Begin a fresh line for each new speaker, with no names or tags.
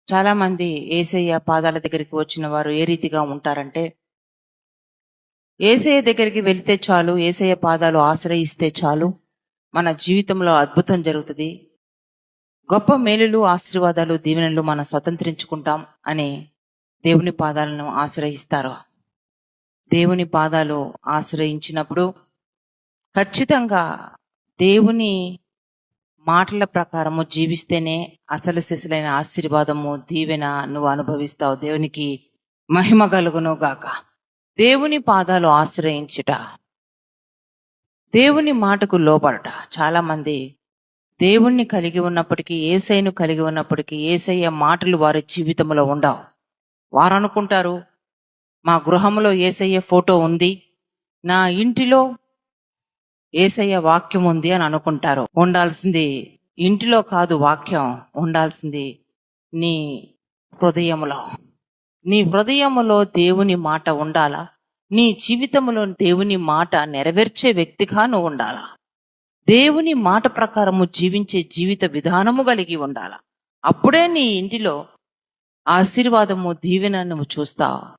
చాలామంది యేసయ్య పాదాల దగ్గరికి వచ్చిన వారు ఏ రీతిగా ఉంటారంటే, యేసయ్య దగ్గరికి వెళ్తే చాలు, యేసయ్య పాదాలు ఆశ్రయిస్తే చాలు, మన జీవితంలో అద్భుతం జరుగుతుంది, గొప్ప మేలులు, ఆశీర్వాదాలు, దీవెనలు మనం స్వతంత్రించుకుంటాం అని దేవుని పాదాలను ఆశ్రయిస్తారు. దేవుని పాదాలు ఆశ్రయించినప్పుడు ఖచ్చితంగా దేవుని మాటల ప్రకారము జీవిస్తేనే అసలు సిసలైన ఆశీర్వాదము, దీవెన నువ్వు అనుభవిస్తావు. దేవునికి మహిమ కలుగును గాక. దేవుని పాదాలు ఆశ్రయించుట, దేవుని మాటకు లోబడట. చాలా మంది దేవుణ్ణి కలిగి ఉన్నప్పటికీ, యేసయ్యను కలిగి ఉన్నప్పటికీ, యేసయ్య మాటలు వారి జీవితంలో ఉండవు. వారు అనుకుంటారు, మా గృహంలో యేసయ్య ఫోటో ఉంది, నా ఇంటిలో యేసయ్య వాక్యం ఉంది అని అనుకుంటారు. ఉండాల్సింది ఇంటిలో కాదు, వాక్యం ఉండాల్సింది నీ హృదయములో. నీ హృదయములో దేవుని మాట ఉండాలా? నీ జీవితంలో దేవుని మాట నెరవేర్చే వ్యక్తిగా నువ్వు ఉండాలా? దేవుని మాట ప్రకారము జీవించే జీవిత విధానము కలిగి ఉండాలా? అప్పుడే నీ ఇంటిలో ఆశీర్వాదము, దీవెన నువ్వు చూస్తావు.